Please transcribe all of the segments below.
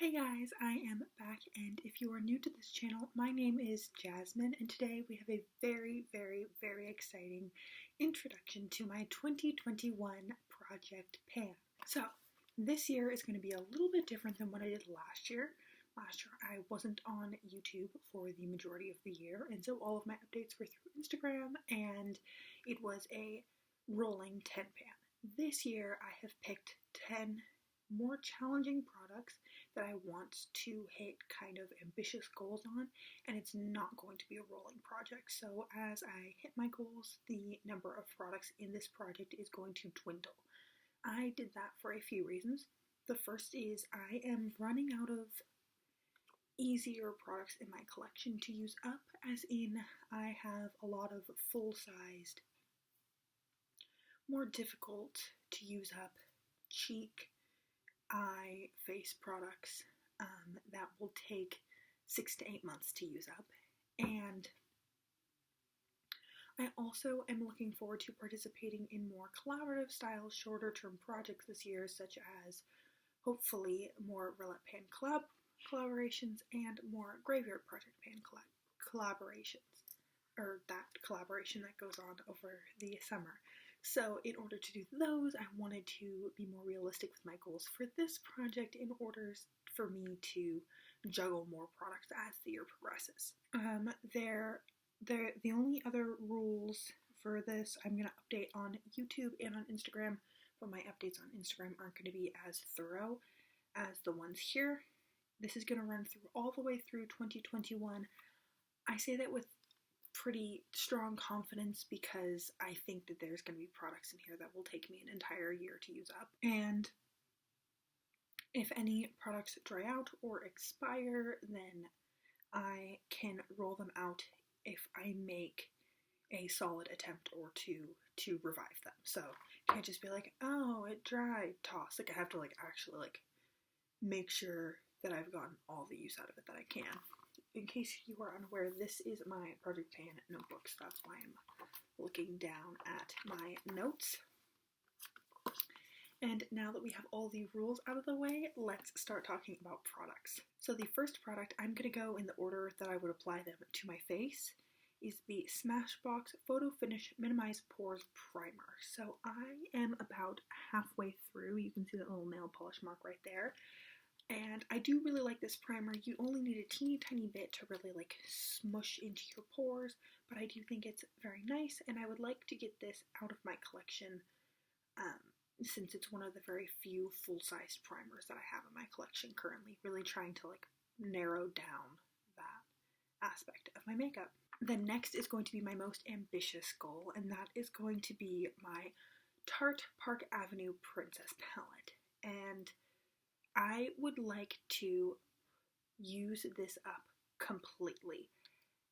Hey guys, I am back, and if you are new to this channel, my name is Jasmine, and today we have a very exciting introduction to my 2021 Project Pan. So, this year is going to be a little bit different than what I did last year. Last year I wasn't on YouTube for the majority of the year, and so all of my updates were through Instagram, and it was a rolling 10 pan. This year I have picked 10 more challenging products that I want to hit kind of ambitious goals on, and it's not going to be a rolling project. So as I hit my goals, the number of products in this project is going to dwindle. I did that for a few reasons. The first is I am running out of easier products in my collection to use up, as in I have a lot of full-sized, more difficult to use up cheek eye face products that will take 6 to 8 months to use up. And I also am looking forward to participating in more collaborative style shorter term projects this year, such as hopefully more Roulette Pan collaborations and more Graveyard Project Pan collaborations, or that collaboration that goes on over the summer. So in order to do those, I wanted to be more realistic with my goals for this project in order for me to juggle more products as the year progresses. The only other rules for this I'm going to update on YouTube and on Instagram, but my updates on Instagram aren't going to be as thorough as the ones here. This is going to run through all the way through 2021. I say that with pretty strong confidence because I think that there's going to be products in here that will take me an entire year to use up. And if any products dry out or expire, then I can roll them out if I make a solid attempt or two to revive them. So I can't just be like, oh, it dried, toss. Like, I have to actually make sure that I've gotten all the use out of it that I can. In case you are unaware, this is my Project Pan notebooks. That's why I'm looking down at my notes. And now that we have all the rules out of the way, let's start talking about products. So the first product, I'm going to go in the order that I would apply them to my face, is the Smashbox Photo Finish Minimize Pores Primer. So I am about halfway through. You can see that little nail polish mark right there. And I do really like this primer. You only need a teeny tiny bit to really smush into your pores, but I do think it's very nice, and I would like to get this out of my collection since it's one of the very few full-sized primers that I have in my collection currently, really trying to narrow down that aspect of my makeup. The next is going to be my most ambitious goal, and that is going to be my Tarte Park Avenue Princess Palette. And I would like to use this up completely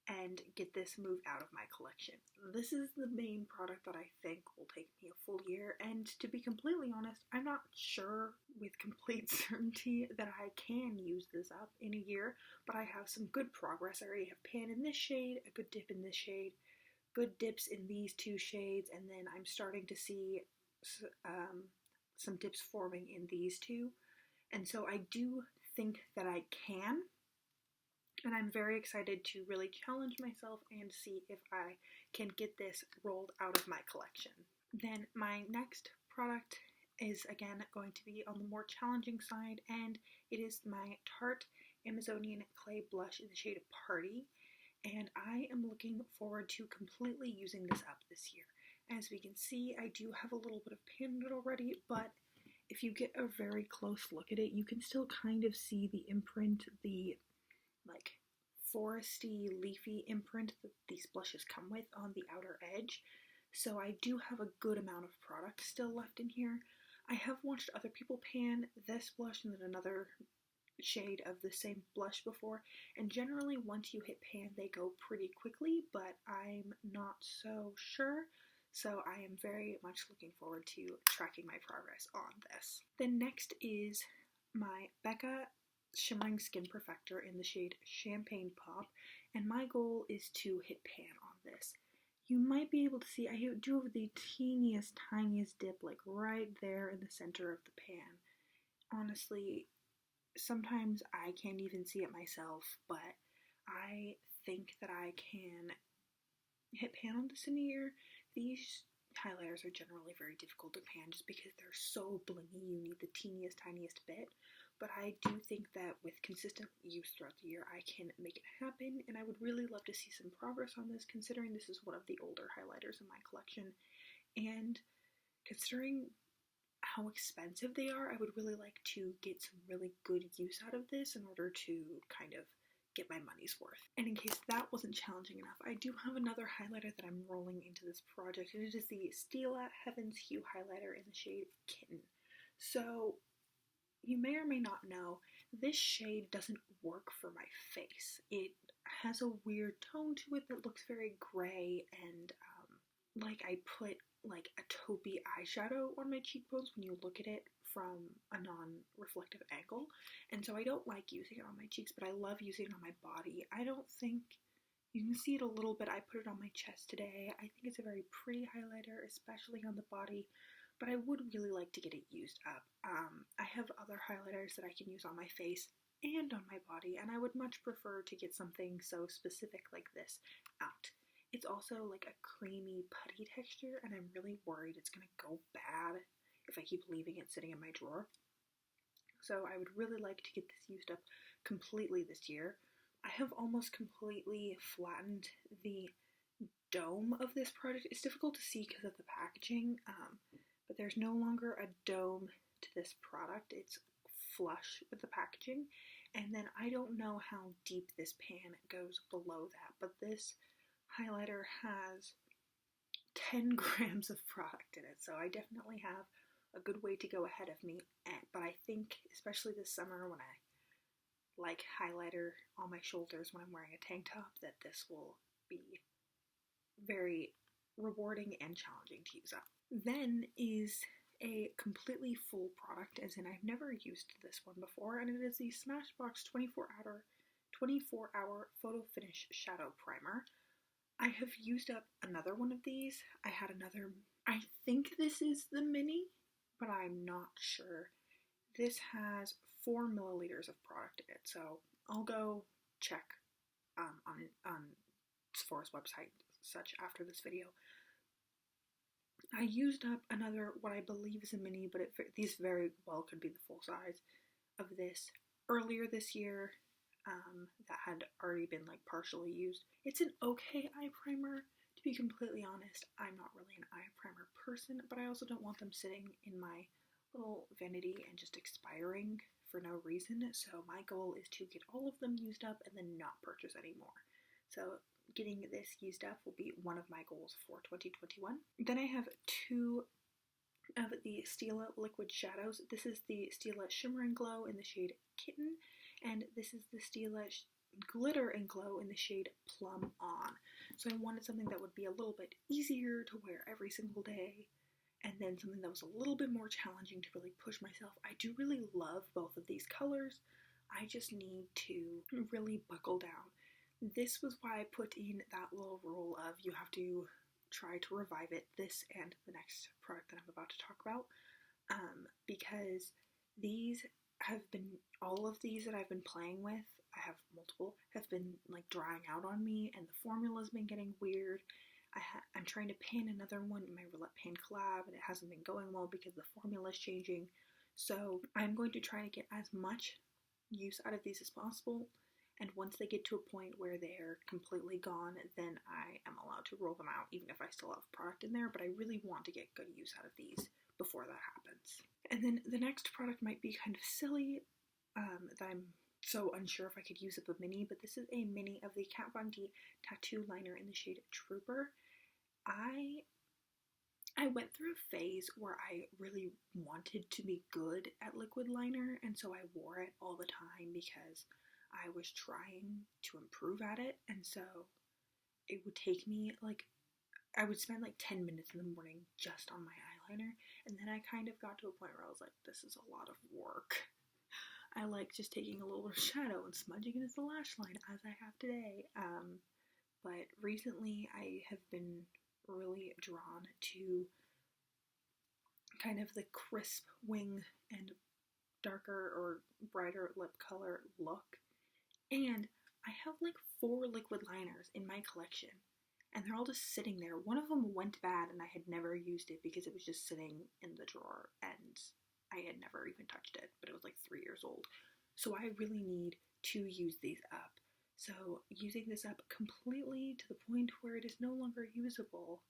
and get this moved out of my collection. This is the main product that I think will take me a full year, and to be completely honest, I'm not sure with complete certainty that I can use this up in a year, but I have some good progress. I already have pan in this shade, a good dip in this shade, good dips in these two shades, and then I'm starting to see some dips forming in these two. And so I do think that I can, and I'm very excited to really challenge myself and see if I can get this rolled out of my collection. Then my next product is again going to be on the more challenging side, and it is my Tarte Amazonian Clay Blush in the shade Party, and I am looking forward to completely using this up this year. As we can see, I do have a little bit of pan in it already, but if you get a very close look at it, you can still kind of see the imprint, the foresty, leafy imprint that these blushes come with on the outer edge. So I do have a good amount of product still left in here. I have watched other people pan this blush and then another shade of the same blush before, and generally once you hit pan they go pretty quickly, but I'm not so sure. So I am very much looking forward to tracking my progress on this. Then next is my Becca Shimmering Skin Perfector in the shade Champagne Pop, and my goal is to hit pan on this. You might be able to see I do have the teeniest, tiniest dip right there in the center of the pan. Honestly, sometimes I can't even see it myself, but I think that I can hit pan on this in a year. These highlighters are generally very difficult to pan just because they're so blingy. You need the teeniest, tiniest bit. But I do think that with consistent use throughout the year, I can make it happen. And I would really love to see some progress on this, considering this is one of the older highlighters in my collection. And considering how expensive they are, I would really like to get some really good use out of this in order to kind of get my money's worth. And in case that wasn't challenging enough, I do have another highlighter that I'm rolling into this project, and it is the Stila Heaven's Hue highlighter in the shade Kitten. So you may or may not know, this shade doesn't work for my face. It has a weird tone to it that looks very gray, and like I put like a taupey eyeshadow on my cheekbones when you look at it from a non-reflective angle, and so I don't like using it on my cheeks, but I love using it on my body. I don't think you can see it a little bit. I put it on my chest today. I think it's a very pretty highlighter, especially on the body, but I would really like to get it used up. I have other highlighters that I can use on my face and on my body, and I would much prefer to get something so specific like this out. It's also like a creamy putty texture, and I'm really worried it's going to go bad if I keep leaving it sitting in my drawer. So I would really like to get this used up completely this year. I have almost completely flattened the dome of this product. It's difficult to see because of the packaging, but there's no longer a dome to this product. It's flush with the packaging, and then I don't know how deep this pan goes below that, but this highlighter has 10 grams of product in it, so I definitely have a good way to go ahead of me. But I think, especially this summer when I like highlighter on my shoulders when I'm wearing a tank top, that this will be very rewarding and challenging to use up. Then is a completely full product, as in I've never used this one before, and it is the Smashbox 24-hour Photo Finish Shadow Primer. I have used up another one of these. I had another, I think this is the mini, but I'm not sure. This has 4 milliliters of product in it, so I'll go check on Sephora's website such after this video. I used up another, what I believe is a mini, but these very well could be the full size of this earlier this year. That had already been like partially used. It's an okay eye primer. To be completely honest, I'm not really an eye primer person, but I also don't want them sitting in my little vanity and just expiring for no reason. So my goal is to get all of them used up and then not purchase any more. So getting this used up will be one of my goals for 2021. Then I have 2 of the Stila liquid shadows. This is the Stila Shimmer and Glow in the shade Kitten, and this is the Stila Glitter and Glow in the shade Plum On. So I wanted something that would be a little bit easier to wear every single day, and then something that was a little bit more challenging to really push myself. I do really love both of these colors. I just need to really buckle down. This was why I put in that little rule of you have to try to revive it, this and the next product that I'm about to talk about, because these have been, all of these that I've been playing with, I have multiple, have been like drying out on me, and the formula's been getting weird. I'm trying to pan another one in my Roulette Pan collab, and it hasn't been going well because the formula's changing. So I'm going to try to get as much use out of these as possible, and once they get to a point where they're completely gone, then I am allowed to roll them out, even if I still have product in there, but I really want to get good use out of these before that happens. And then the next product might be kind of silly, that I'm so unsure if I could use up a mini, but this is a mini of the Kat Von D Tattoo Liner in the shade Trooper. I went through a phase where I really wanted to be good at liquid liner, and so I wore it all the time because I was trying to improve at it, and so it would take me like, I would spend like 10 minutes in the morning just on my eyeliner, and then I kind of got to a point where I was like, this is a lot of work. I like just taking a little shadow and smudging it as the lash line, as I have today. But recently I have been really drawn to kind of the crisp wing and darker or brighter lip color look. And I have like 4 liquid liners in my collection, and they're all just sitting there. One of them went bad and I had never used it because it was just sitting in the drawer and I had never even touched it, but it was like 3 years old. So I really need to use these up. So using this up completely to the point where it is no longer usable,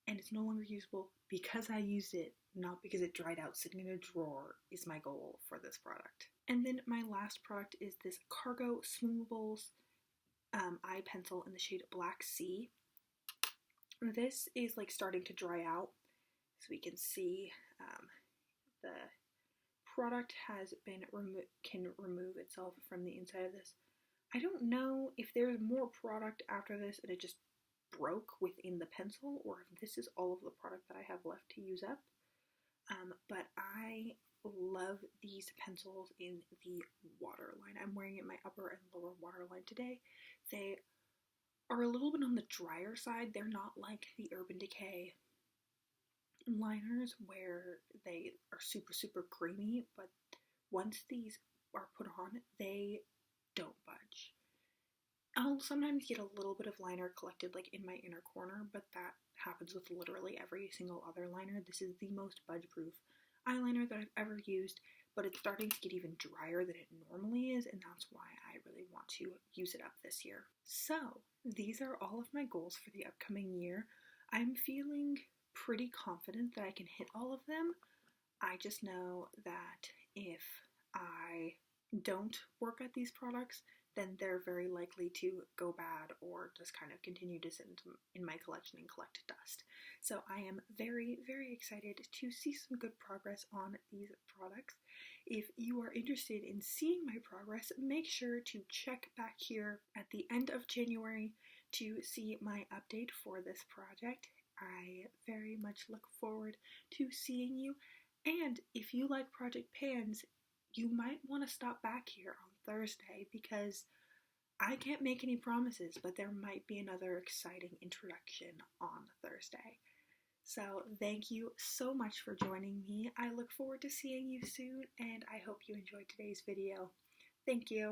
and it's no longer usable because I used it, not because it dried out sitting in a drawer, is my goal for this product. And then my last product is this Cargo Smoovables eye pencil in the shade Black Sea. This is like starting to dry out, so we can see the product has been can remove itself from the inside of this. I don't know if there's more product after this and it just broke within the pencil, or if this is all of the product that I have left to use up. But I love these pencils in the waterline. I'm wearing it in my upper and lower waterline today. They are a little bit on the drier side. They're not like the Urban Decay liners where they are super creamy, but once these are put on, they don't budge. I'll sometimes get a little bit of liner collected like in my inner corner, but that happens with literally every single other liner. This is the most budge-proof eyeliner that I've ever used, but it's starting to get even drier than it normally is, and that's why I really want to use it up this year. So, these are all of my goals for the upcoming year. I'm feeling pretty confident that I can hit all of them. I just know that if I don't work at these products, then they're very likely to go bad or just kind of continue to sit in my collection and collect dust. So I am very excited to see some good progress on these products. If you are interested in seeing my progress, make sure to check back here at the end of January to see my update for this project. I very much look forward to seeing you, and if you like Project Pans, you might want to stop back here on Thursday, because I can't make any promises, but there might be another exciting introduction on Thursday. So thank you so much for joining me. I look forward to seeing you soon, and I hope you enjoyed today's video. Thank you.